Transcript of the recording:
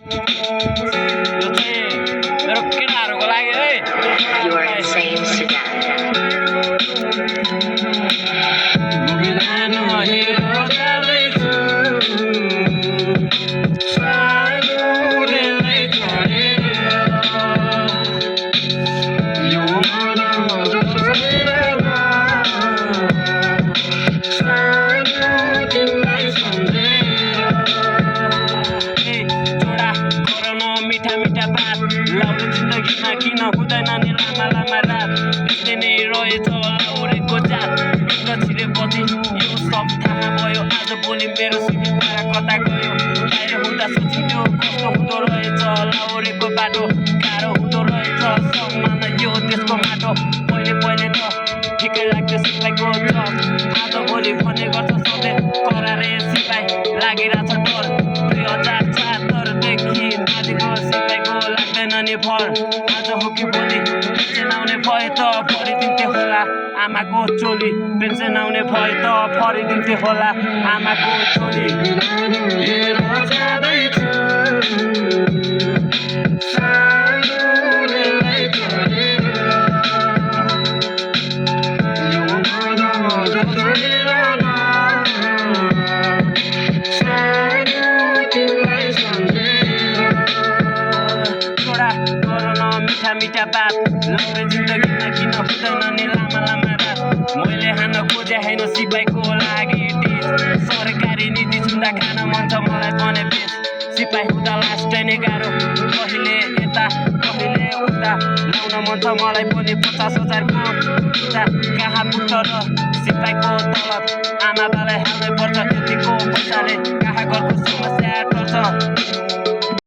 यो चाहिँ मेरो केटाहरूको लागि है You are insane to death. बिरानो हिरो जाँदैछु सानो रेललाई छोडेर यो मन छोडेर सानो तिमीलाई सम्झेर छोडा गर न मिठा मिठा बात लाउरे जिन्दगीमा किन हुँदैन नि लामा लामा रात यस्तै नै रहेछ लाउरेको जात भित्र छिरेपछि यो सब थाहा भयो आज भोलि मेरो सिधै कता गयो बाहिर हुँदा सोचिन्थ्यो कस्तो हुँदो रहेछ लाउरेको बाटो गाह्रो हुँदो रहेछ सम्मान यो देशको माटो पहिले पहिले त ठिकै लाग्थ्यो सिपाहीको जब आज भोलि भन्ने गर्छ सधैँ करारे सिपाही लागिरहेछ डर 2077देखि नदीको सिपाहीको लाग्दैन नि फल आज हो कि भोलि पेन्सन आउने भए त फरिदिन्थे होला आमाको चोली पेन्सन आउने भए त फरिदिन्थे होला आमाको चोली हेर जाँदैछु सानो रेललाई छोडेर यो मन छोडेर न सानो तिमीलाई सम्झेर छोडा गर न मिठा मिठा बात लाउरे जिन्दगीमा किन हुँदैन नि लामा लामा रात मैले हान्न खोजे होइन सिपाहीको लागि डिस सरकारी नीति सुन्दा खान मन छ मलाई भने बेस सिपाही हुँदा लास्टै नै गाह्रो कहिले यता कहिले उता लाउन मन छ मलाई पनि 50,000को उता कहाँ पुग्छ र सिपाहीको तलब आमा बालाई हाल्नै पर्छ यतिको पैसाले कहाँ घरको समस्या टर्छ